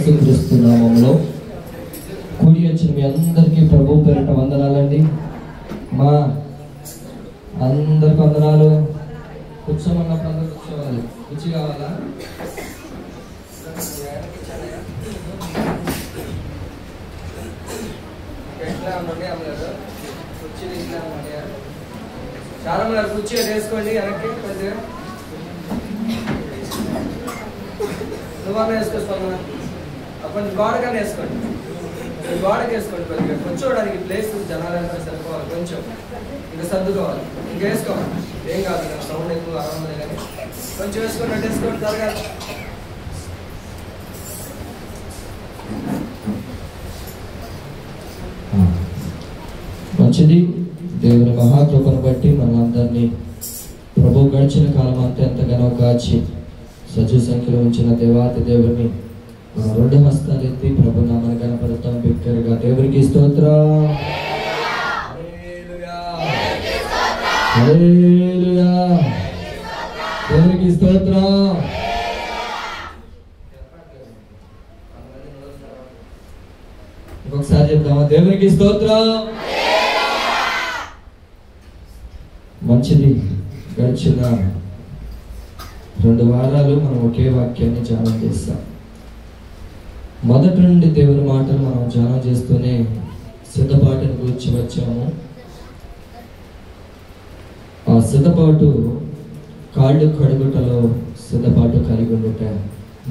యేసుక్రీస్తు నామములో కూడి వచ్చిన మీ అందరికీ ప్రభు పేరిట వందనాలండి. మా అందరికి వందనాలు. కూర్చోమన్నప్పుడు అందరూ కూర్చోవాలి. రుచి కావాలా? చాలా మంది కుర్చీ వేసుకోండి. వెనక్కి కొద్దిగా నువ్వన్నా వేసుకొస్తాను. కొంచెం గోడగానే వేసుకోండి. గోడకి వేసుకోండి. కొద్దిగా కూర్చోవడానికి ప్లేస్ జనాలంతా సరిపోవాలి. కొంచెం ఇంకా సర్దుకోవాలి. ఇంకా వేసుకోవాలి. ఏం కాదు కదా, సౌండ్ ఎక్కువ అరవలేదు కానీ కొంచెం వేసుకోండి. అటు వేసుకోండి త్వరగా. మంచిది. దేవుని మహాకృపను బట్టి మనందరినీ ప్రభు గడిచిన కాలం అంతా ఎంతగానో కాచి సజీవ సంఖ్యలో ఉంచిన దేవాతి దేవుని రెండు హస్తాలు ఎత్తి ప్రభు నామని కనపడతాం. బిగ్గరగా దేవునికి స్తోత్రం. హల్లెలూయా. దేవునికి స్తోత్రం. ఇంకొకసారి చెప్తామా? దేవునికి స్తోత్రం. మంచిది. గడిచిన 2 వారాలు మనం ఒకే వాక్యాన్ని ధ్యానం చేస్తాం. మొదటి నుండి దేవుని మాటలు మనం ధ్యానం చేస్తూనే సిద్ధపాటును గురించి వచ్చాము. ఆ సిద్ధపాటు కాళ్ళు కడుగుటలో సిద్ధపాటు కలిగి ఉండుట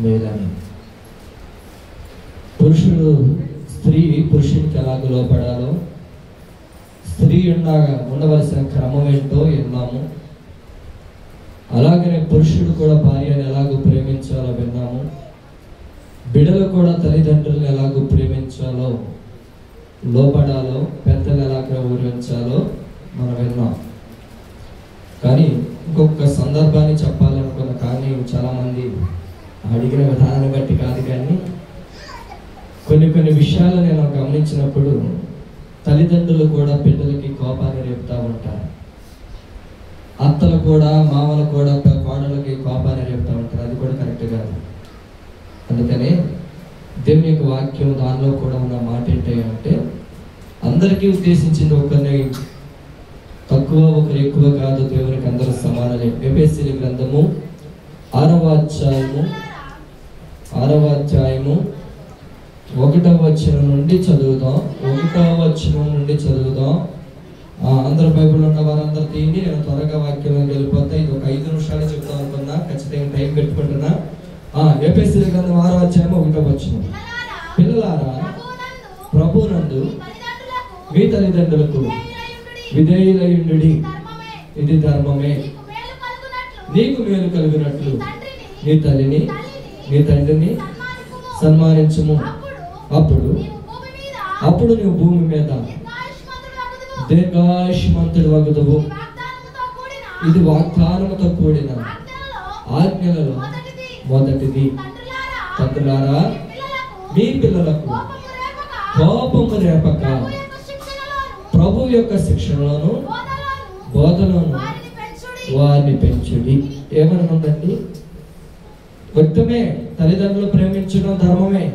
మేలని. స్త్రీ పురుషునికి ఎలాగ లోపడాలో, స్త్రీ ఉండవలసిన క్రమం ఏంటో విన్నాము. అలాగనే పురుషుడు కూడా భార్యను ఎలాగో ప్రేమించాలో విన్నాము. బిడ్డలు కూడా తల్లిదండ్రులను ఎలాగో ప్రేమించాలో, లోపడాలో, పెద్దలు ఎలా గౌరవించాలో మనం విన్నాం. కానీ ఇంకొక సందర్భాన్ని చెప్పాలనుకున్న, కానీ చాలామంది అడిగిన విధానాన్ని బట్టి కాదు, కానీ కొన్ని విషయాలు నేను గమనించినప్పుడు తల్లిదండ్రులు కూడా బిడ్డలకి కోపాన్ని రేపుతూ ఉంటారు. అత్తలు కూడా, మామలు కూడా కోడలకి కోపాన్ని రేపుతూ ఉంటారు. అది కూడా కరెక్ట్ కాదు. అందుకనే దేవుని యొక్క వాక్యం దానిలో కూడా ఉన్న మాట ఏంటంటే, అందరికీ ఉద్దేశించింది ఒకరిని తక్కువ ఒకరు ఎక్కువ కాదు, దేవునికి అందరూ సమానమే. ఎఫెసీయుల గ్రంథము 6వ అధ్యాయము 1వ వచనం నుండి చదువుదాం. 1వ వచనం నుండి చదువుదాం. అందరు బైబిల్ ఉన్న వారందరూ తీయండి. నేను త్వరగా వాక్యంలోకి వెళ్ళిపోతా. ఇది ఒక 5 నిమిషాలు చెప్తాం అనుకున్నా. ఖచ్చితంగా టైం పెట్టుకుంటున్నా. ఎఫెసీయుల గ్రంథం 6వ అధ్యాయం 1వ వచనం. పిల్లలారా, ప్రభువునందు మీ తల్లిదండ్రులకు విధేయులయుండుడి, ఇది ధర్మమే. నీకు మేలు కలుగునట్లు నీ తల్లిని నీ తండ్రిని సన్మానించుము. అప్పుడు నువ్వు భూమి మీద దీర్ఘాయుష్మంతుడు వగుదువు. ఇది వాగ్దానముతో కూడిన ఆజ్ఞలలో మొదటిది. తండ్రులారా, మీ పిల్లలకు కోపము రేపక ప్రభు యొక్క శిక్షణలోను బోధలోను వారిని పెంచుడి. ఏమని ఉందండి? వ్యక్తమే. తల్లిదండ్రులు ప్రేమించడం ధర్మమే.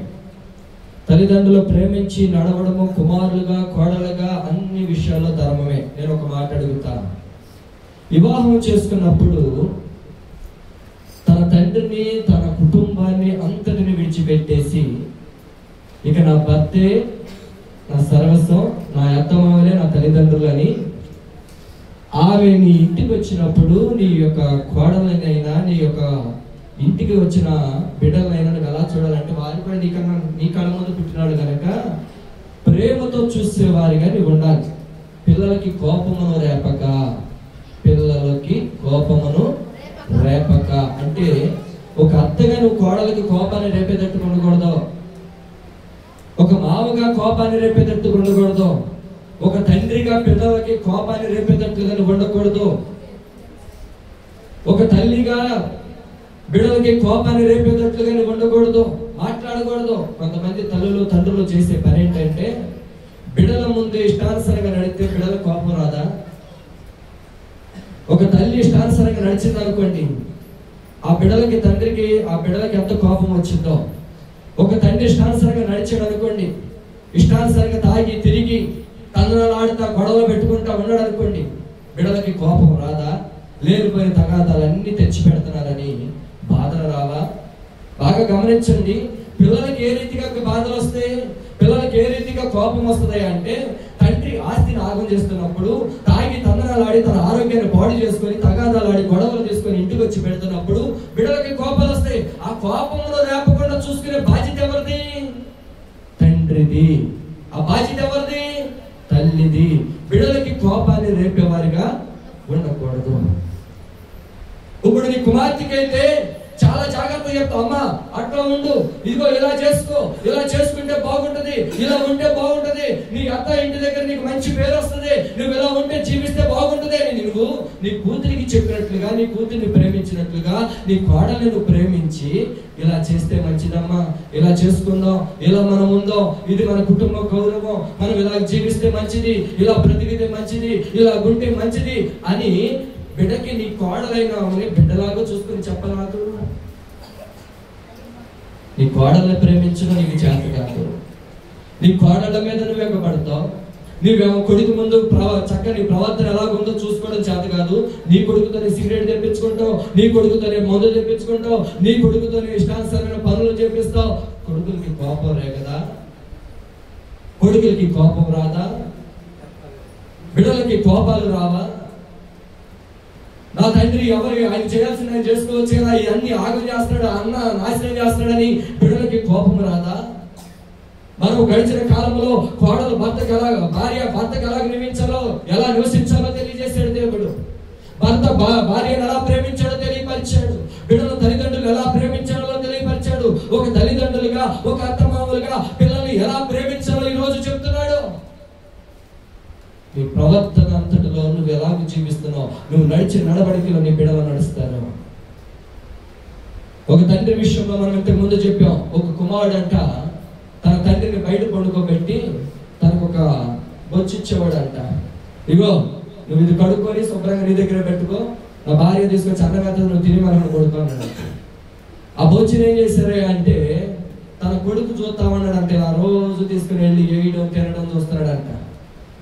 తల్లిదండ్రులు ప్రేమించి నడవడము, కుమారులుగా కోడలుగా అన్ని విషయాల్లో ధర్మమే. నేను ఒక మాట అడుగుతాను. వివాహం చేసుకున్నప్పుడు తన తండ్రిని, తన కుటుంబాన్ని అంతటిని విడిచిపెట్టేసి, ఇక నా భర్తే నా సర్వస్వం, నా అత్తమామలే నా తల్లిదండ్రులు అని ఆమె నీ ఇంటికి వచ్చినప్పుడు నీ యొక్క కోడలనైనా, నీ యొక్క ఇంటికి వచ్చిన బిడ్డలైనా నువ్వు ఎలా చూడాలంటే, వారి కూడా నీ కళ్ళ ముందు పుట్టినాడు కనుక ప్రేమతో చూసేవారిగా నువ్వు ఉండాలి. పిల్లలకి కోపమును రేపక, పిల్లలకి కోపమును రేపక అంటే ఒక అత్తగా నువ్వు కోడలకి కోపాన్ని రేపేటట్టు ఉండకూడదు. ఒక మామగా కోపాన్ని రేపేటట్టు ఉండకూడదు. ఒక తండ్రిగా పిల్లలకి కోపాన్ని రేపేటట్టుగా నువ్వు ఉండకూడదు. ఒక తల్లిగా బిడ్డలకి కోపాన్ని రేపేటట్లుగా నువ్వు ఉండకూడదు, మాట్లాడకూడదు. కొంతమంది తల్లులు తండ్రులు చేసే పని ఏంటంటే, బిడ్డల ముందు ఇష్టానుసారంగా నడిస్తే బిడ్డలకు కోపం రాదా? ఒక తల్లి ఇష్టానుసారంగా నడిచింది అనుకోండి, ఆ బిడ్డలకి తండ్రికి ఆ బిడ్డలకి ఎంత కోపం వచ్చిందో. ఒక తండ్రి ఇష్టానుసారంగా నడిచాడు అనుకోండి, ఇష్టానుసారంగా తాగి తిరిగి తందనాలు ఆడుతా గొడవలు పెట్టుకుంటా ఉన్నాడు అనుకోండి, బిడ్డలకి కోపం రాదా? లేనిపోయిన తగాదాలన్నీ తెచ్చి పెడుతున్నారని బాధలు రావా? బాగా గమనించండి. పిల్లలకి ఏ రీతిగా బాధలు వస్తాయి, పిల్లలకి ఏ రీతిగా కోపం వస్తుంది అంటే, తండ్రి ఆస్తిని ఆగం చేస్తున్నప్పుడు, తాగి తందనాలు ఆడి తన ఆరోగ్యాన్ని పాడు చేసుకొని తగాదాలు ఆడి గొడవలు తీసుకొని ఇంటికి వచ్చి పెడుతున్నప్పుడు బిడ్డలకి కోపాలు వస్తాయి. ఆ కోపంలో రేపకుండా చూసుకునే బాధ్యత ఎవరిది? తండ్రిది. ఆ బాధ్యత ఎవరిది? తల్లిది. బిడ్డలకి కోపాన్ని రేపేవారిగా ఉండకూడదు. ఇప్పుడు నీ కుమార్తెకి అయితే చాలా జాగ్రత్తగా చెప్తావు, అమ్మా అట్లా ఉండు, ఇదిగో ఇలా చేసుకో, ఇలా చేసుకుంటే బాగుంటది, ఇలా ఉంటే బాగుంటది, నీ అత్త ఇంటి దగ్గర నీకు మంచి పేరు వస్తుంది, నువ్వు ఇలా ఉంటే జీవిస్తే బాగుంటది అని నువ్వు నీ కూతురికి చెప్పినట్లుగా, నీ కూతురిని ప్రేమించినట్లుగా నీ కోడల్ని నువ్వు ప్రేమించి, ఇలా చేస్తే మంచిదమ్మా, ఇలా చేసుకుందాం, ఇలా మనం ఉందాం, ఇది మన కుటుంబ గౌరవం, మనం ఇలా జీవిస్తే మంచిది, ఇలా బ్రతికితే మంచిది, ఇలా ఉంటే మంచిది అని బిడ్డకి నీ కోడలైన బిడ్డలాగా చూసుకుని చెప్పరాదు. నీ కోడల్ని ప్రేమించడం నీకు చేత కాదు. నీ కోడళ్ళ మీద నువ్వు ఎగబడతావు. నువ్వేమో కొడుకు ముందు చక్కని ప్రవర్తన ఎలాగుందో చూసుకోవడం చేత కాదు. నీ కొడుకుతోనే సిగరెట్ తెప్పించుకుంటావు, నీ కొడుకుతోనే మందు తెప్పించుకుంటావు, నీ కొడుకుతోనే ఇష్టానుసారమైన పనులు చేపిస్తావు. కొడుకులకి కోపం రే కదా? కొడుకులకి కోపం రాదా? బిడ్డలకి కోపాలు రావా? నా తండ్రి ఎవరు ఆయన చేయాల్సిన ఆయన చేసుకోవచ్చు కదా, ఇవన్నీ ఆగం చేస్తున్నాడు, అన్న నాశనం చేస్తున్నాడని బిడ్డలకి కోపం రాదా? మనం గడిచిన కాలంలో కోడలు భర్తకు ఎలా, భార్య భర్తకు ఎలా నివసించాలో తెలియజేశాడు దేవుడు. భర్త భార్యను ఎలా ప్రేమించాడో తెలియపరిచాడు. బిడ్డలు తల్లిదండ్రులు ఎలా ప్రేమించాలో తెలియపరిచాడు. ఒక తల్లిదండ్రులుగా, ఒక అత్తమామలుగా పిల్లల్ని ఎలా ప్రేమించాలో ఈ రోజు చెప్తున్నాడు. నీ ప్రవర్తన అంతటిలో నువ్వు ఎలాగ జీవిస్తున్నావు, నువ్వు నడిచే నడవడికలో నీ బిడ్డలు నడుస్తారు. ఒక తండ్రి విషయంలో మనం ఇంతకు ముందు చెప్పాం. ఒక కుమారుడంట తన తండ్రిని బయట పండుకోబెట్టి తనకు ఒక బొచ్చిచ్చేవాడంట. ఇగో నువ్వు ఇది కడుక్కొని శుభ్రంగా నీ దగ్గర పెట్టుకో, నా భార్య తీసుకొచ్చి అన్నమేత నువ్వు తిని మనం కొడుకున్నాడు. ఆ బొచ్చిని ఏం చేశారు అంటే తన కొడుకు చూస్తామన్నాడంటే ఆ రోజు తీసుకుని వెళ్ళి ఏయడం తినడం చూస్తున్నాడంట.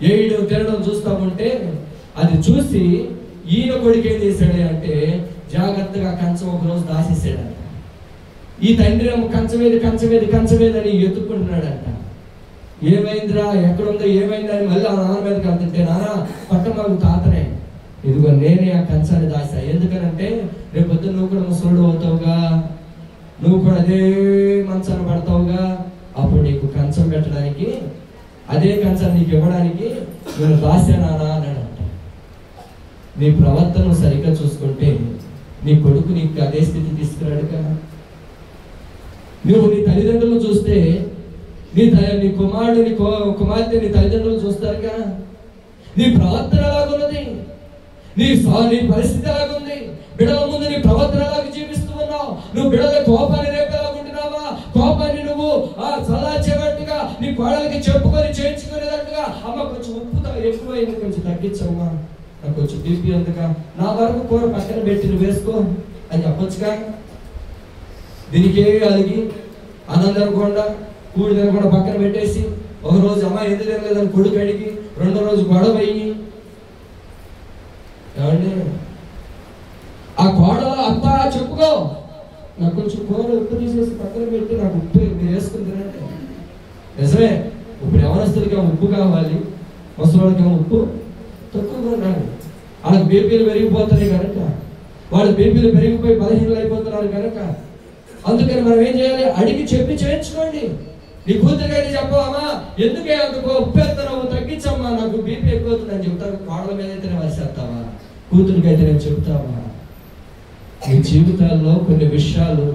ఏయడం తినడం చూస్తా ఉంటే అది చూసి ఈయన కొడుకు ఏం చేశాడు అంటే జాగ్రత్తగా కంచం ఒక రోజు దాచేసాడంట. ఈ తండ్రి కంచమేది అని ఎత్తుకుంటున్నాడంట. ఏమైందిరా, ఎక్కడుందో ఏమైంది అని మళ్ళీ ఆ నాన్న మీదకి వెళ్తుంటే, నాన్న పట్టమాకు తాతనే, ఇదిగో నేనే ఆ కంచాన్ని దాచా. ఎందుకనంటే రేపు పొద్దున్న నువ్వు కూడా ముసలుడు అవుతావుగా, నువ్వు కూడా అదే మంచాన్ని పడతావుగా, అప్పుడు నీకు కంచం పెట్టడానికి, అదే కంచాన్ని నీకు ఇవ్వడానికి నేను దాచానా అన్నాడంట. నీ ప్రవర్తన సరిగ్గా చూసుకుంటే నీ కొడుకు నీకు అదే స్థితి తీసుకురాడుగా. నువ్వు నీ తల్లిదండ్రులు చూస్తే నీ కుమారుడు నీ కుమార్తె నీ తల్లిదండ్రులు చూస్తారుగా. నీ ప్రవర్తన ఎలాగున్నది, నీ పరిస్థితి ఎలాగుంది, బిడ్డల ముందు నీ ప్రవర్తన ఎలాగ జీవిస్తూ ఉన్నావు. నువ్వు బిడ్డల కోపాన్ని రేపేలాగుంటున్నావా? కోపాన్ని నువ్వు చల్లార్చేటట్టుగా నీ కోడలకి చెప్పుకొని చేయించుకునేటట్టుగా, అమ్మ కొంచెం ఉప్పు ఎక్కువైంది, కొంచెం తగ్గించమ్మా, నాకు కొంచెం బీపీ అందుగా, నా వరకు కూర పక్కన పెట్టి నువ్వు వేసుకో అని చెప్పొచ్చుగా. దీనికే అలిగి అనందరకుండా కూడి తినకుండా పక్కన పెట్టేసి ఒక రోజు అమ్మ ఎందుకు తినలేదని కొడుకు అడిగి, రెండో రోజు గొడవ అయ్యి, ఏమండి ఆ కోడల అత్త చెప్పుకో, నాకు కొంచెం కూర ఉప్పు తీసేసి పక్కన పెట్టి నాకు ఉప్పు మీరు వేసుకుని తినండి. నిజమే, ఇప్పుడు యవనస్తులకి ఉప్పు కావాలి, ముసలికి ఉప్పు తక్కువగా ఉండాలి. వాళ్ళకి బీపీలు పెరిగిపోతున్నాయి కనుక, వాళ్ళు బీపీలు పెరిగిపోయి బలహీనలు అయిపోతున్నారు కనుక, అందుకని మనం ఏం చేయాలి, అడిగి చెప్పి చేయించుకోండి. నీ కూతురికైతే చెప్పవమ్మా, ఎందుకే అంత ఉప్పు వేస్తున్నావు, తగ్గించమ్మా, నాకు బీపీ ఎక్కువ అవుతుందని చెప్తాను. కోడల మీద అయితేనే వరిసేస్తావా, కూతురికైతే నేను చెప్తావా? మీ జీవితాల్లో కొన్ని విషయాలు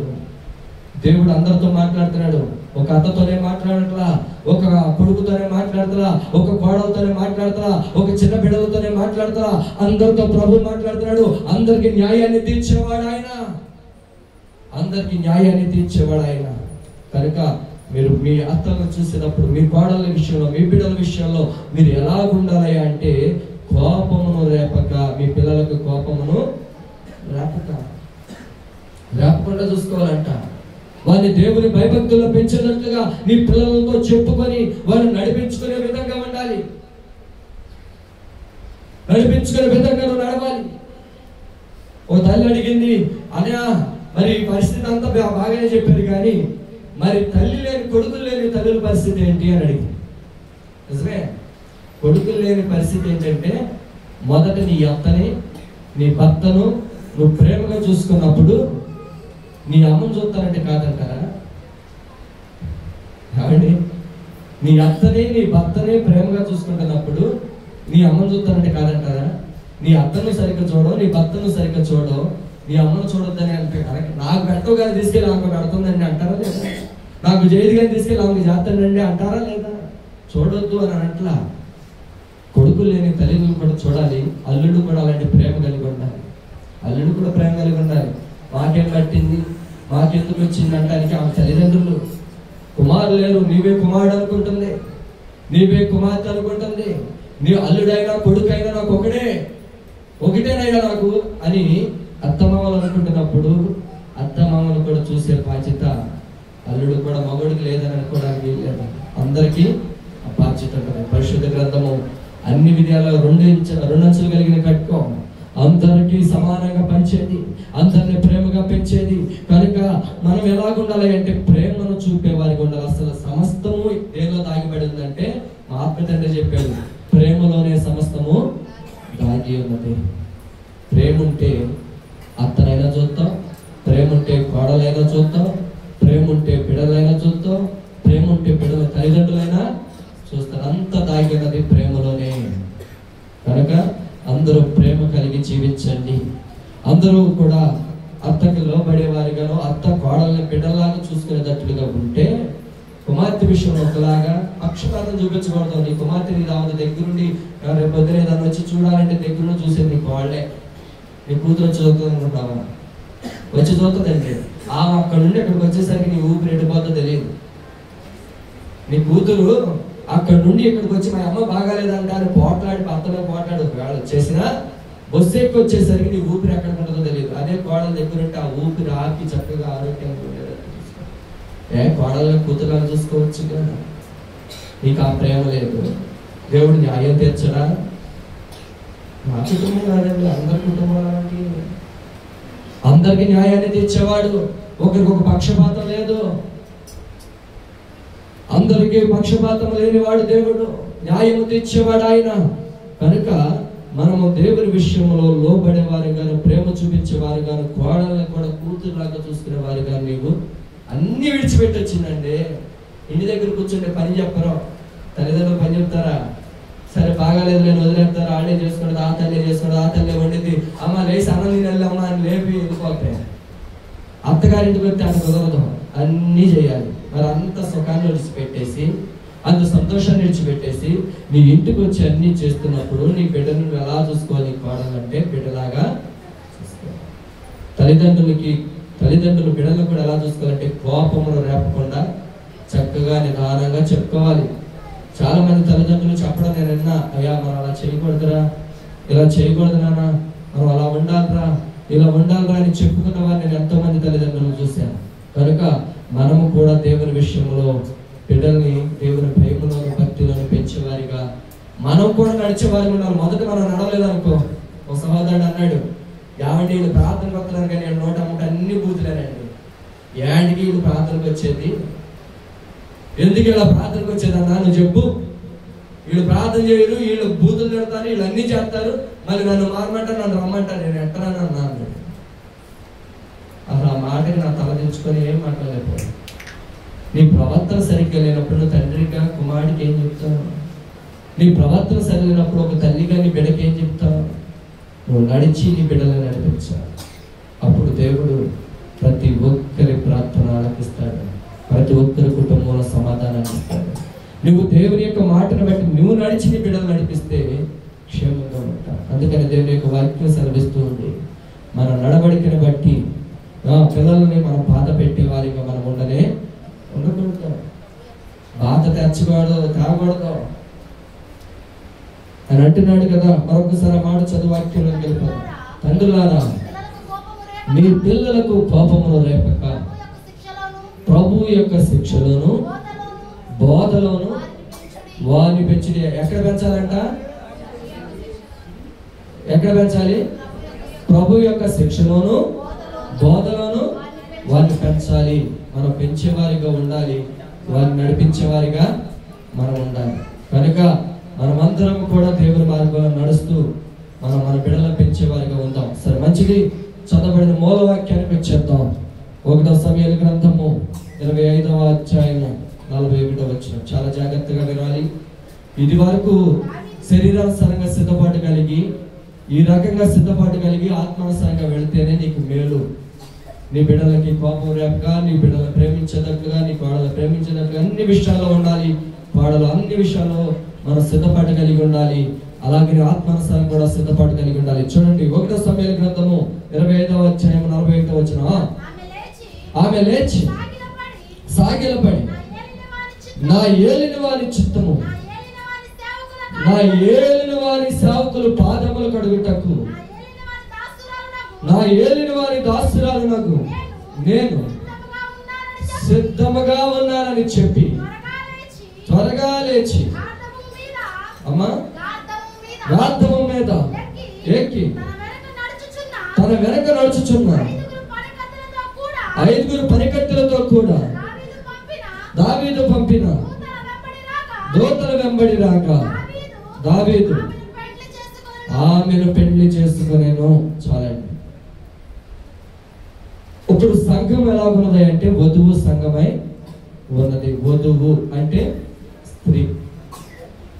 దేవుడు అందరితో మాట్లాడుతున్నాడు. ఒక అత్తతోనే మాట్లాడట్లా, ఒక కొడుకుతోనే మాట్లాడతా, ఒక కోడలతోనే మాట్లాడతా, ఒక చిన్న బిడ్డలతోనే మాట్లాడతా, అందరితో ప్రభు మాట్లాడుతున్నాడు. అందరికి న్యాయాన్ని తీర్చేవాడు ఆయన, అందరికి న్యాయాన్ని తీర్చేవాడు ఆయన. కనుక మీరు మీ అత్తలను చూసేటప్పుడు, మీ కోడల విషయంలో, మీ బిడ్డల విషయంలో మీరు ఎలా ఉండాలి అంటే కోపమును రేపక, మీ పిల్లలకు కోపమును రేపకుండా చూసుకోవాలంట. వారిని దేవుని భయభక్తుల్లో పెంచేటట్లుగా నీ పిల్లలతో చెప్పుకొని వారిని నడిపించుకునే విధంగా ఉండాలి. నడిపించుకునే విధంగా నువ్వు నడవాలి. ఓ తల్లి అడిగింది, అన్నయ్య మరి పరిస్థితి అంతా బాగానే చెప్పారు, కానీ మరి తల్లి లేని కొడుకులు లేని తల్లుల పరిస్థితి ఏంటి అని అడిగింది. నిజమే, కొడుకులు లేని పరిస్థితి ఏంటంటే, మొదట నీ అత్తని నీ భర్తను నువ్వు ప్రేమగా చూసుకున్నప్పుడు నీ అమ్మను చూస్తానంటే కాదంటారా? కాబట్టి నీ అత్తని నీ భర్తని ప్రేమగా చూసుకుంటున్నప్పుడు నీ అమ్మను చూస్తానంటే కాదంటారా? నీ అత్తను సరిగ్గా చూడవు, నీ భర్తను సరిగ్గా చూడవు, నీ అమ్మను చూడొద్దని అంటే నాకు పెట్టవు కానీ తీసుకెళ్ళి ఆమెకు పెడుతుందండి అంటారా లేదా? నాకు జైలు కానీ తీసుకెళ్ళి ఆమెకు చేస్తానండి అంటారా లేదా? చూడొద్దు అని అట్లా కొడుకులు లేని తల్లిదండ్రులు కూడా చూడాలి. అల్లుడు కూడా అలాంటి ప్రేమ కలిగి ఉండాలి. అల్లుడు కూడా ప్రేమ కలిగి ఉండాలి. మాకేం పట్టింది, మాకెందుకు వచ్చింది అంటానికి ఆమె తల్లిదండ్రులు, కుమారులు లేరు, నీవే కుమారుడు అనుకుంటుంది, నీవే కుమార్తె అనుకుంటుంది, నీ అల్లుడైనా కొడుకైనా నాకు ఒకటేనైనా నాకు అని అత్తమామలు అనుకుంటున్నప్పుడు అత్తమామలు కూడా చూసే బాధ్యత అల్లుడు కూడా మగోడికి లేదని అనుకోవడానికి లేదు. అందరికీ ఆ బాధ్యత ఉంటుంది. పరిశుద్ధ గ్రంథము అన్ని విధాల రెండంచులు కలిగిన కట్టుకో, అందరికీ సమానంగా పంచేది, అందరిని ప్రేమగా పెంచేది. కనుక మనం ఎలాగుండాలి అంటే ప్రేమను చూపే వారికి ఉండాలి. అసలు సమస్తము దేనిలో దాగిపడి ఉందంటే మా ఆత్మ తండ్రి చెప్పాడు, ప్రేమలోనే సమస్తము దాగి ఉన్నది. ప్రేమ ఉంటే అత్తనైనా చూస్తాం, ప్రేమ ఉంటే కోడలైనా చూస్తాం, ప్రేమ ఉంటే బిడ్డలైనా చూస్తాం, ప్రేమ ఉంటే బిడ్డల తల్లిదండ్రులైనా చూస్తారు. అంత దాగి ఉన్నది ప్రేమలోనే. కనుక అందరూ ప్రేమ కలిగి జీవించండి. అందరూ కూడా అత్తకి లోబడేవారిగాను, అత్త కోడల్ని బిడ్డలాగా చూసుకునేటట్లుగా ఉంటే, కుమార్తె విషయంలో ఒకలాగా పక్షపాతం చూపించకూడదు. నీ కుమార్తె నీ రావద్దు దగ్గరుండి, రేపు పొద్దునే దాన్ని వచ్చి చూడాలంటే దగ్గరుండి చూసేది నీ కోళ్ళే. నీ కూతురు చదువుతుంటావా? వచ్చి చూస్తుందంటే అక్కడ నుండి అక్కడికి వచ్చేసరికి నీ ఊపిరి ఎట్టుపోతుందో తెలియదు. నీ కూతురు అక్కడ నుండి ఇక్కడికి వచ్చి మా అమ్మ బాగాలేదంట అని పోట్లాడి భర్తలో పోట్లాడు చేసినా బస్సు ఎక్కువ వచ్చేసరికి నీ ఊపిరి ఎక్కడ ఉంటుందో తెలియదు. అదే కోడల దగ్గర ఉంటే ఆ ఊపిరి ఆపి చక్కగా ఆరోగ్యంగా ఉండేది. కోడలను కూతురులను చూసుకోవచ్చు కదా. నీకు ఆ ప్రేమ లేదు, దేవుడు న్యాయం తీర్చడా? మా కుటుంబం కాదండి, అందరి కుటుంబాలకి అందరికి న్యాయాన్ని తీర్చేవాడు. ఒకరికి ఒక పక్షపాతం లేదు, అందరికీ పక్షపాతం లేనివాడు దేవుడు, న్యాయము తీర్చేవాడు ఆయన. కనుక మనము దేవుని విషయంలో లోబడే వారి గాను, ప్రేమ చూపించే వారి గాను, కోడల్ని కూడా కూతురులాగా చూసుకునే వారి గాను నీవు అన్ని విడిచిపెట్టి వచ్చిందండి. ఇంటి దగ్గర కూర్చుంటే పని చెప్పరు, తల్లిదండ్రులు పని చెప్తారా? సరే బాగాలేదు నేను వదిలేస్తారా? ఆడే చేసుకున్నది ఆ తల్లి చేసుకున్నది, ఆ తల్లి వండింది, అమ్మ లేచి అన్నం తినాలి అమ్మ అని లేపి వెళ్ళిపోతే, అత్తగారింటికి వస్తే అంత కుదరదు, అన్నీ చేయాలి. మరి అంత సుఖాన్ని విడిచిపెట్టేసి, అంత సంతోషాన్ని విడిచిపెట్టేసి నీ ఇంటికి వచ్చి అన్ని చేస్తున్నప్పుడు నీ బిడ్డను ఎలా చూసుకోవాలి? కోడాలంటే బిడ్డలాగా చూసుకోవాలి. తల్లిదండ్రులు బిడ్డలను కూడా ఎలా చూసుకోవాలంటే కోపమును రేపకుండా చక్కగా నిదానంగా చెప్పుకోవాలి. చాలా మంది తల్లిదండ్రులు చెప్పడం నేను విన్నా, అయ్యా మనం అలా చేయకూడదురా, ఇలా చేయకూడదు నాన్న, మనం అలా ఉండాలిరా, ఇలా ఉండాలిరా అని చెప్పుకున్న వారిని నేను ఎంతో మంది తల్లిదండ్రులు చూశాను. కనుక మనము కూడా దేవుని విషయంలో బిడ్డల్ని దేవుని భయములోను భక్తిలోను పెంచేవారిగా మనం కూడా నడిచేవారి ఉండాలి. మొదట మనం నడవలేదనుకో, ఒక సహోదరుడు అన్నాడు, ఏమండి వీళ్ళు ప్రార్థనకు వస్తున్నారు కానీ నేను నోట అమ్ముట అన్ని బూతులేనండి. ఏంటికి వీళ్ళు ప్రార్థనకు వచ్చేది? ఎందుకు ఇలా ప్రార్థనకు వచ్చేదన్నా నువ్వు చెప్పు. వీళ్ళు ప్రార్థన చేయరు, వీళ్ళు బూతులు పెడతారు, వీళ్ళు అన్ని చేస్తారు, మళ్ళీ నన్ను మారమంటారు, నన్ను రమ్మంటారు, నేను ఎట్టనన్నా అన్నాడు. అసలు ఆ మాటకి నా తల దించుకొని ఏం మాట్లాడలేకపోయాను. నీ ప్రవర్తన సరిగ్గా లేనప్పుడు నువ్వు తండ్రిగా కుమారుడికి ఏం చెప్తావు? నీ ప్రవర్తన సరిగినప్పుడు ఒక తల్లిగా నీ బిడ్డకి ఏం చెప్తావు? నువ్వు నడిచి నీ బిడ్డలను నడిపించాలి. అప్పుడు దేవుడు ప్రతి ఒక్కరి ప్రార్థన ఆలకిస్తాడు, ప్రతి ఒక్కరి కుటుంబంలో సమాధానాన్ని ఇస్తాడు. నువ్వు దేవుని యొక్క మాటను బట్టి నువ్వు నడిచి నీ బిడ్డలు నడిపిస్తే క్షేమంగా ఉంటావు. అందుకని దేవుని యొక్క వాక్యం సెలవిస్తూ ఉంది, మన నడవడికను బట్టి పిల్లల్ని మనం బాధ పెట్టే వారిగా మనం ఉండకూడదు, బాధ తేకూడదు అని అంటున్నాడు కదా. మరొకసారి మాట చదువు వాక్యంలో వెళ్ళిపోతాం. తండ్రులారా మీ పిల్లలకు కోపమును రేపక ప్రభు యొక్క శిక్షలోను బోధలోను వారిని పెంచి. ఎక్కడ పెంచాలంట? ఎక్కడ పెంచాలి? ప్రభు యొక్క శిక్షలోను బోధలోను వారిని పెంచాలి. మనం పెంచేవారిగా ఉండాలి, వారిని నడిపించేవారిగా మనం ఉండాలి. కనుక మనమందరం కూడా దేవుని మార్గంలో నడుస్తూ మన బిడ్డలను పెంచేవారిగా ఉందాం. సరే, మంచిది. చదవబడిన మూలవాక్యానికి వచ్చేద్దాం. 1 సమూయేలు గ్రంథము 25వ అధ్యాయము 41వ వచనం. చాలా జాగ్రత్తగా వినాలి. ఇది వరకు శరీరానుసారంగా సిద్ధపాటు కలిగి, ఈ రకంగా సిద్ధపాటు కలిగి ఆత్మానుసారంగా వెళితేనే నీకు మేలు. నీ బిడ్డలకి కోపం రేపగా, నీ బిడ్డలను ప్రేమించేటట్లుగా, నీ కోడలను ప్రేమించేటట్లుగా అన్ని విషయాల్లో ఉండాలి. పాడలు అన్ని విషయాల్లో మనం సిద్ధపాటు కలిగి ఉండాలి. అలాగే ఆత్మానుసారం కూడా సిద్ధపాటు కలిగి ఉండాలి. చూడండి, 1 సమూయేలు గ్రంథము 25వ అధ్యాయం 41వ వచనం. ఆమె లేచి సాగిలపడి నా ఏలిన వారి చిత్తము, నా ఏలిన వారి సేవకులు పాదములు కడుగుటకు, నా ఏలిన వారి దాసురాలునకు నేను సిద్ధముగా ఉన్నానని చెప్పి త్వరగా లేచి అమ్మా గార్ధము మీద ఎక్కి తన వెనక నడుచుచున్న 5 పనికత్తెలతో కూడా దావీదు పంపిన దూతల వెంబడి రాగా దావీదు ఆమెను పెళ్లి చేసుకునేను. చాలండి. ఇప్పుడు సంఘం ఎలా ఉన్నది అంటే వధువు సంఘమై ఉన్నది. వధువు అంటే స్త్రీ.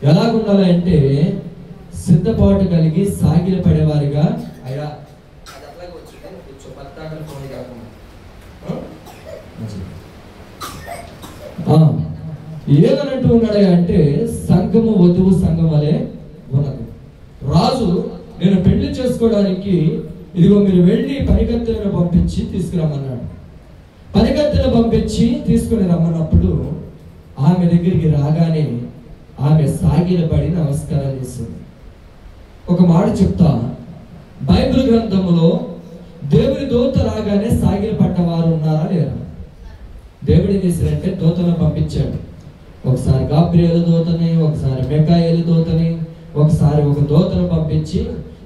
ఎలాగుండాలి అంటే సిద్ధపాటు కలిగి సాగిల పడేవారిగా. అయ్యా ఏమన్నట్టు ఉన్నాడు అంటే సంఘము వధువు సంఘం వలె ఉన్నది. రాజు నేను పెళ్లి చేసుకోవడానికి ఇదిగో మీరు వెళ్ళి పనికత్తెలను పంపించి తీసుకురమ్మన్నాడు. పనికత్తెలను పంపించి తీసుకుని రమ్మన్నప్పుడు ఆమె దగ్గరికి రాగానే ఆమె సాగిల పడి నమస్కారం చేసింది. ఒక మాట చెప్తా, బైబిల్ గ్రంథంలో దేవుని దూత రాగానే సాగిల పడ్డవారు ఉన్నారా లేరా? దేవుడు ఏం చేశాడంటే దూతను పంపించాడు. ఒకసారి గాబ్రియేలు దూతని, ఒకసారి మిఖాయేలు దూతని, ఒకసారి ఒక దూతను పంపించి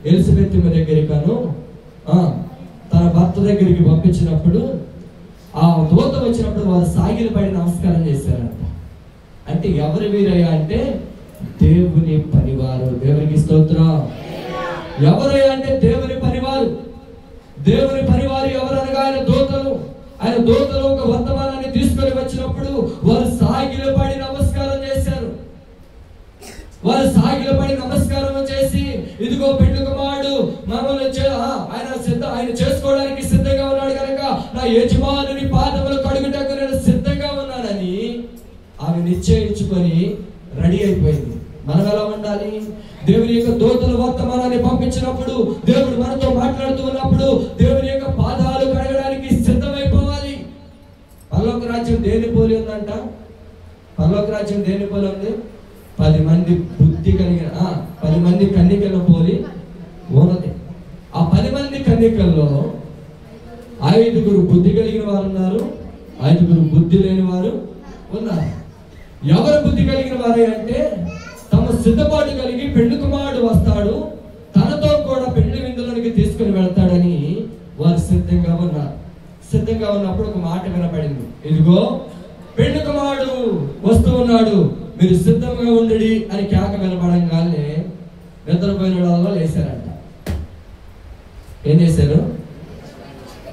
ఎలిజబెత్ దగ్గరికను తన భర్త దగ్గరికి పంపించినప్పుడు ఆ దూత వచ్చినప్పుడు వారు సాగిల పడి నమస్కారం చేశారంట. అంటే ఎవరు వీరయ్యా అంటే దేవుని పనివారు. దేవునికి స్తోత్రం. ఎవరయ్యా అంటే దేవుని పనివారు. దేవుని పనివారు ఎవరనగా ఆయన దూతలు. ఆయన దూతలు ఒక వర్తమానాన్ని తీసుకొని వచ్చినప్పుడు వారు సాగిల పడి నమస్కారం చేశారు. వారు సాగిల పడి నమస్కారం చేసి ఇదిగో పెళ్లి కుమారుడు మమ్మల్ని ఆయన చేసుకోవడానికి సిద్ధంగా ఉన్నాడు కనుక నా యజమానుని పాదములు కడుగుటకు నేను సిద్ధంగా ఉన్నానని ఆమె నిశ్చయించుకొని రెడీ అయిపోయింది. మనం ఎలా ఉండాలి? దేవుని యొక్క దూతల వర్తమానాన్ని పంపించినప్పుడు, దేవుడు మనతో మాట్లాడుతూ ఉన్నప్పుడు దేవుని యొక్క పాదాలు కడగడానికి సిద్ధమైపోవాలి. పరలోక రాజ్యం దేని పోలి ఉందంట? పరలోక రాజ్యం దేని పోలి ఉంది? 10 మంది బుద్ధి కలిగిన 10 మంది కన్యకలను పోలి ఉన్నది. ఆ 10 మంది కన్యకల్లో 5 బుద్ధి కలిగిన వారు ఉన్నారు, 5 బుద్ధి లేని వారు ఉన్నారు. ఎవరు బుద్ధి కలిగిన వారే అంటే తమ సిద్ధపాటు కలిగి పెళ్లి కుమారుడు వస్తాడు, తనతో కూడా పెళ్లి విందులోనికి తీసుకుని వెళ్తాడని వారు సిద్ధంగా ఉన్నారు. సిద్ధంగా ఉన్నప్పుడు ఒక మాట వినపడింది, ఇదిగో పెళ్లి కుమారుడు వస్తూ ఉన్నాడు, మీరు సిద్ధంగా ఉండడి అని కేక వినపడంగానే నిద్రపోయిన వాళ్ళలో లేచారంట. ఏం చేశారు?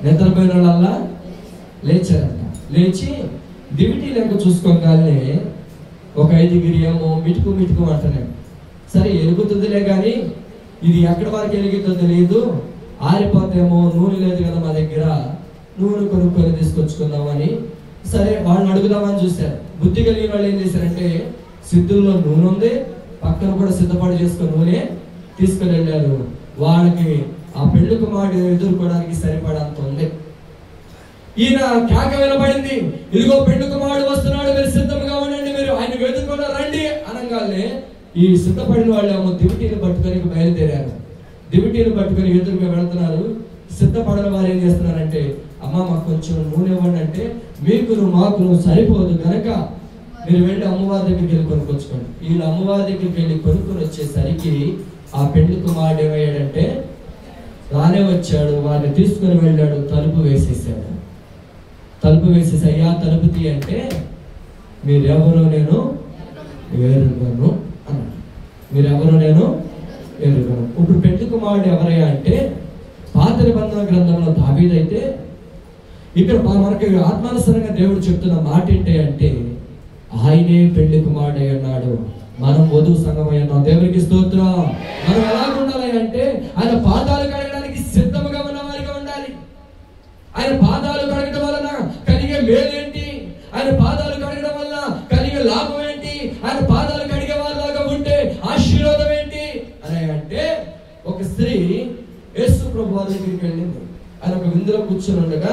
నిద్రపోయిన వాళ్ళ లేచారంట. లేచి దివిటీ లెక్క చూసుకోగానే ఒక 5 ఏమో మిటుకు అంటున్నాడు. సరే ఎలుగుతుందిలే కానీ ఇది ఎక్కడి వరకు ఎలుగుతుందో తెలియదు, ఆరిపోతేమో నూనె లేదు కదా మా దగ్గర, నూనె కొనుక్కొని తీసుకొచ్చుకుందామని సరే వాళ్ళని అడుగుదామని చూశారు. బుద్ధి కలిగిన వాళ్ళు ఏం చేశారంటే సిద్ధుల్లో నూనె ఉంది, పక్కన కూడా సిద్ధపాటు చేసుకుని నూనె తీసుకుని వెళ్ళారు. వాళ్ళకి ఆ పెళ్లి కుమారుడు ఎదుర్కోవడానికి సరిపడంత ఉంది. ఈయన కేక వినపడింది, ఇదిగో పెళ్లి కుమారుడు వస్తున్నాడు, మీరు సిద్ధంగా ఉండండి, మీరు ఆయన ఎదుర్కొని రండి అనగానే ఈ సిద్ధపడిన వాళ్ళు ఏమో దివిటీలు పట్టుకొని బయలుదేరారు. దివిటీలు పట్టుకొని ఎదురుగా వెళుతున్నారు. సిద్ధపడిన వారు ఏం చేస్తున్నారంటే అమ్మ మాకు కొంచెం నూనె ఇవ్వండి అంటే మీకును మాకును సరిపోదు కనుక మీరు వెళ్ళి అమ్మవారి దగ్గరికి వెళ్ళి కొనుక్కొచ్చుకోండి. వీళ్ళు అమ్మవారి దగ్గరికి వెళ్ళి కొనుక్కొని వచ్చేసరికి ఆ పెళ్లి కుమారుడు ఏమయ్యాడంటే రానే వచ్చాడు. వాడిని తీసుకుని వెళ్ళాడు, తలుపు వేసేసాడు. తలుపు వేసేసి అయ్యా తలుపు తీ అంటే మీరెవరో నేను ఎరుగను అన్నాడు. మీరెవరో నేను ఎరుగను. ఇప్పుడు పెళ్లి కుమారుడు ఎవరయ్యా అంటే పాత నిబంధన గ్రంథంలో దావీదైతే ఇక్కడ మనకి ఆత్మానుసారంగా దేవుడు చెప్తున్న మాట ఏంటి అంటే ఆయనే పెళ్లి కుమారుడు అన్నాడు. మనం వధువు సంఘమై ఉన్నాం. దేవునికి స్తోత్రం. మనం ఎలా ఉండాలి అంటే ఆయన పాదాలు కడగడానికి సిద్ధముగా ఉన్న వారిగా ఉండాలి. ఆయన పాదాలు కడగడం వలన కలిగే మేలేంటి, ఆయన పాదాలు కడగడం వలన కలిగే లాభం ఏంటి, ఆయన పాదాలు కడిగే వాళ్ళలాగా ఉంటే ఆశీర్వాదం ఏంటి అని అంటే ఒక స్త్రీ యేసు ప్రభు వారి దగ్గరికి వెళ్ళింది. ఆయన ఒక విందులో కూర్చొని ఉండగా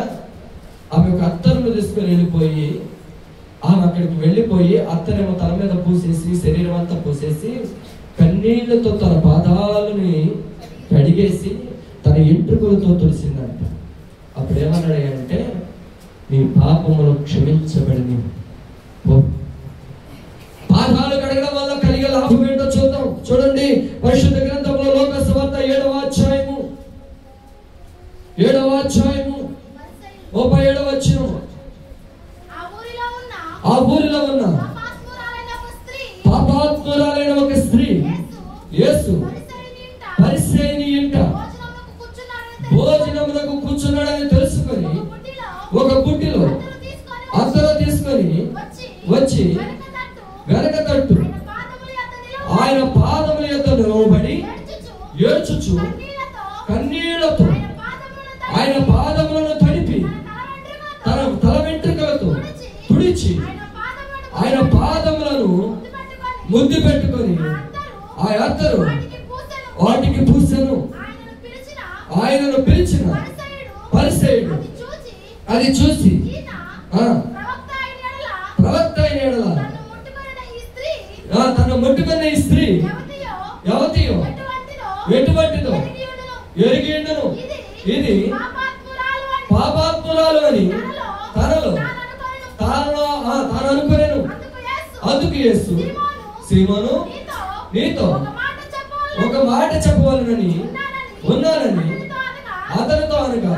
ఆమె ఒక అత్తరును తీసుకుని వెళ్ళిపోయి ఆమె అక్కడికి వెళ్ళిపోయి అత్తనేమో తల మీద పూసేసి శరీరం అంతా పూసేసి కన్నీళ్లతో తన పాదాలని కడిగేసి తన ఎంట్రుకలతో తుడిసిందంట. అప్పుడు ఏమన్నాడంటే నీ పాపములు క్షమించబడింది. పాదాలు కడగడం వల్ల కలిగే లాభం ఏంటో చూద్దాం. చూడండి పరిశుద్ధ గ్రంథంలో లోక సువార్త 7వ అధ్యాయము 37వ వచనం. ఆ ఊరిలో ఉన్న పాపాత్మురాలైన ఒక స్త్రీ యేసు పరిసయ్యుని ఇంట భోజనములకు కూర్చున్నాడని తెలుసుకొని ఒక బుట్టిలో అత్తరు తీసుకొని వచ్చి వెనక తట్టు ఆయన పాదముల యొద్ద నిలవబడి ఏడ్చుచు కన్నీళ్లతో ఆయన పాదములను తడిపి తన తల వెంట్రుకలతో తుడిచి ఆయన పాదములను ముద్దు పెట్టుకొని ఆ అత్తరు వాటికి పూసెను. ఆయనను పిలిచిన పరిసయ్యుడు అది చూసి ప్రవక్త అయిన యెడల తను ముట్టుకున్న ఈ స్త్రీ ఎవతియో ఎటువంటిదో ఎరిగి ఉండును, ఇది పాపాత్మురాలు అని తనలో తాను అనుకునేను. అందుకు యేసు సీమోను నీతో ఒక మాట చెప్పవాలని ఉన్నానని అతనితో అనగా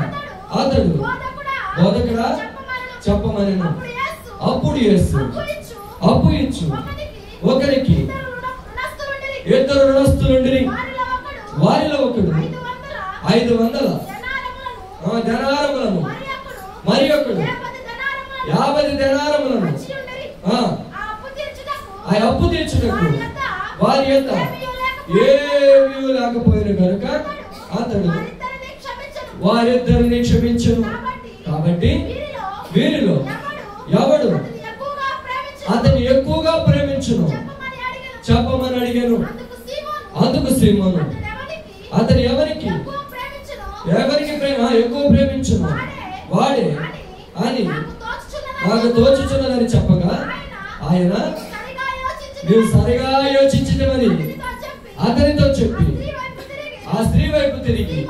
అతడు బోధకుడా చెప్పమనెను. అప్పుడు యేసు అప్పు ఇచ్చు ఒకరికి 2 రుణస్థులుండిరి. వారిలో ఒకడు 500 ధనారములను మరి ఒకడు 50 ధనారములను ఆ అప్పు తీర్చుటకు వారి యొక్క ఏమీ లేకపోయిన కనుక అతడు వారిద్దరిని క్షమించును. కాబట్టి వీరిలో ఎవడు అతన్ని ఎక్కువగా ప్రేమించును చెప్పమని అడిగాను. అందుకు సీమోను అతను ఎవరికి ఎక్కువ ప్రేమించును వాడే అని నాకు తోచుచున్నదని చెప్పగా ఆయన నీవు సరిగా యోచించమని అతనితో చెప్పి ఆ స్త్రీ వైపు తిరిగి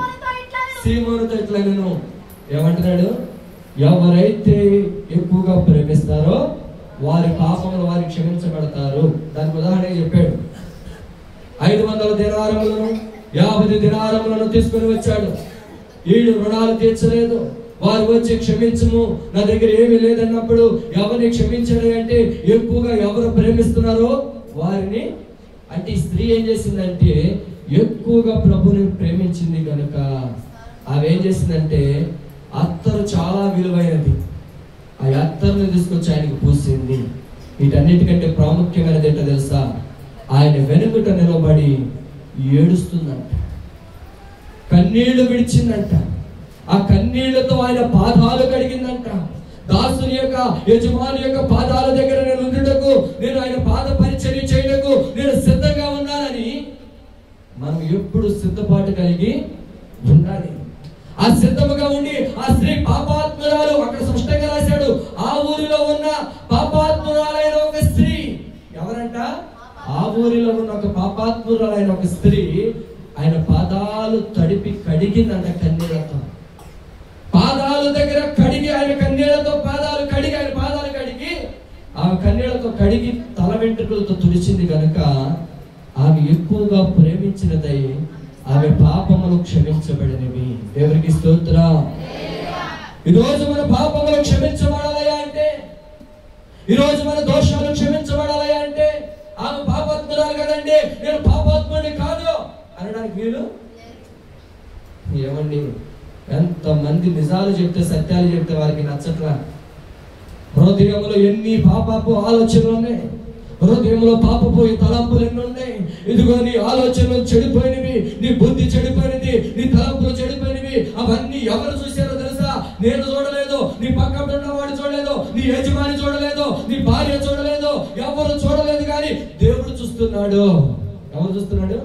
సీమోనుతో ఇట్లా నేను ఏమంటున్నాడు, ఎవరైతే ఎక్కువగా ప్రేమిస్తారో వారి పాపములు వారికి క్షమించబడతారు. దానికి ఉదాహరణ చెప్పాడు. 500 దినారములను 50 దినారములను తీసుకుని వచ్చాడు. వీడు రుణాలు తీర్చలేదు. వారు వచ్చి క్షమించము నా దగ్గర ఏమీ లేదన్నప్పుడు ఎవరిని క్షమించాలి అంటే ఎక్కువగా ఎవరు ప్రేమిస్తున్నారో వారిని. అంటే ఈ స్త్రీ ఏం చేసిందంటే ఎక్కువగా ప్రభుని ప్రేమించింది కనుక ఆమె ఏం చేసిందంటే అత్తరు చాలా విలువైనది. ఆ అత్తరుని తీసుకొచ్చి ఆయనకు పూసింది. వీటన్నిటికంటే ప్రాముఖ్యమైనది ఏంటో తెలుసా, ఆయన వెనుకట నిలబడి ఏడుస్తుందంట, కన్నీళ్లు విడిచిందంట. ఆ కన్నీళ్లతో ఆయన పాదాలు కడిగిందంట. దాసుని యొక్క యజమాని యొక్క పాదాల దగ్గర నేను ఉండుటకు, నేను ఆయన పాద పరిచర్య చేయటకు నేను సిద్ధంగా ఉన్నానని మనం ఎప్పుడు సిద్ధపాటు కలిగి ఉండాలి. ఆ సిద్ధముగా ఉండి ఆ స్త్రీ పాపాత్మురాలు, అక్కడ స్పష్టంగా రాశాడు, ఆ ఊరిలో ఉన్న పాపాత్మురాలైన ఒక స్త్రీ. ఎవరంట? ఆ ఊరిలో ఉన్న ఒక పాపాత్మురాలైన ఒక స్త్రీ ఆయన పాదాలు తడిపి కడిగిందంట. కన్నీళ్లతో పాదాల దగ్గర కడిగి, ఆయన కన్నీళ్లతో పాదాలు కడిగి కడిగి తల వెంట్రుకలతో తుడిచింది కనుక ఆమె ఎక్కువగా ప్రేమించినదై ఆమె పాపములు క్షమించబడినవి. దేవునికి స్తోత్రం. ఈరోజు మన పాపములు క్షమించబడాలయా అంటే, ఈరోజు మన దోషాలు క్షమించబడాలయా అంటే, ఆమె పాపాత్మురాలు కదండి, నేను పాపాత్ముడిని కాదు అనడానికి వీలు. ఏమండి, ఎంతమంది నిజాలు చెప్తే సత్యాలు చెప్తే వారికి నచ్చట్లా. హృదయంలో ఎన్ని పాపపు ఆలోచనలు ఉన్నాయి, హృదయంలో పాపపు తలంపులు ఎన్ని ఉన్నాయి. ఇదిగో నీ ఆలోచనలు చెడిపోయినవి, నీ బుద్ధి చెడిపోయినది, నీ తలంపులు చెడిపోయినవి. అవన్నీ ఎవరు చూశారో తెలుసా? నేను చూడలేదు, నీ పక్కన ఉన్నవాడు చూడలేదు, నీ యజమాని చూడలేదు, నీ భార్య చూడలేదు, ఎవరు చూడలేదు, కానీ దేవుడు చూస్తున్నాడు. ఎవరు చూస్తున్నాడు?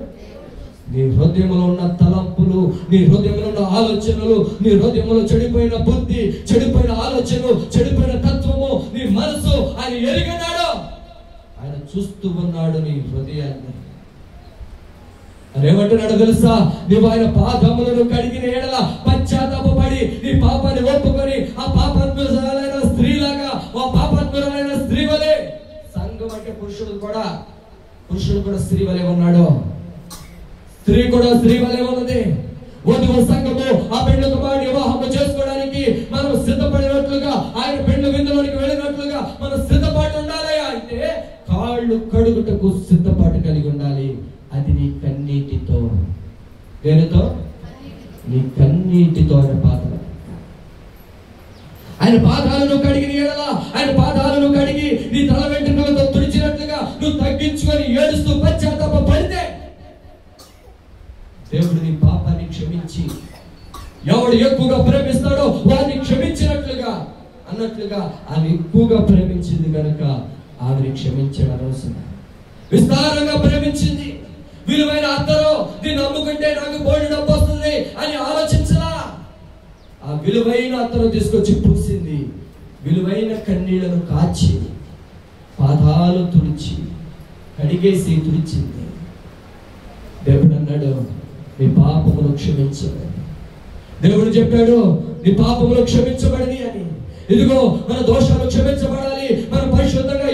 నీ హృదయంలో ఉన్న తలంపులు, నీ హృదయంలో ఉన్న ఆలోచనలు, నీ హృదయంలో చెడిపోయిన బుద్ధి, చెడిపోయిన ఆలోచనలు, చెడిపోయిన తత్వము, నీ మనసు ఆయన ఎరిగినాడు. ఆయన చూస్తూ ఉన్నాడు నీ హృదయాన్ని. ఏమంటున్నాడు తెలుసా? నీవు ఆయన పాదములను కడిగిన ఎడల పశ్చాత్తాపపడి నీ పాపాన్ని ఒప్పుకొని ఆ పాపాత్మురాలైన స్త్రీలాగా, ఆ పాపాత్మురాలైన స్త్రీ వలె, సంఘం అంటే పురుషుడు కూడా స్త్రీ వలె ఉన్నాడు, స్త్రీ కూడా స్త్రీ వలె ఉన్నది. వధువు సంఘము ఆ పెండ్లి కుమారుని వివాహము చేసుకోవడానికి మనం సిద్ధపడినట్లుగా, ఆయన పెండ్లి విందులోనికి వెళ్ళినట్లుగా మనం సిద్ధపాటు ఉండాలి. అంటే కాళ్ళు కడుగుటకు సిద్ధపాటు కలిగి ఉండాలి. అది నీ కన్నీటితో, దేనితో? నీ కన్నీటితో ఆయన పాదాలు, ఆయన పాదాలను కడిగిన ఎడల, ఆయన పాదాలను కడిగి నీ తల వెంట్రుకలతో తుడిచినట్లుగా నువ్వు తగ్గించుకొని ఏడుస్తూ పశ్చాత్తాప పడితే దేవుడు నీ పాపాన్ని క్షమించి, ఎవడు ఎక్కువగా ప్రేమిస్తాడో వారిని క్షమించినట్లుగా అన్నట్లుగా ఆమె ఎక్కువగా ప్రేమించింది కనుక ఆమెని క్షమించడం అవసరం. విస్తారంగా ప్రేమించింది. విలువైన అత్తరు దీన్ని అమ్ముకుంటే నాకు బోర్డు డబ్బు వస్తుంది అని ఆలోచించలా. ఆ విలువైన అత్తరు తీసుకొచ్చి పూసింది. విలువైన కన్నీళ్లను కాచి పాదాలు తుడిచి కడిగేసి తుడిచింది. దేవుడు అన్నాడు, నీ పాపములు క్షమించబడి. దేవుడు చెప్పాడు, నీ పాపములు క్షమించబడి అని. ఇదిగో మన దోషాలు క్షమించబడాలి, మనం పరిశుద్ధంగా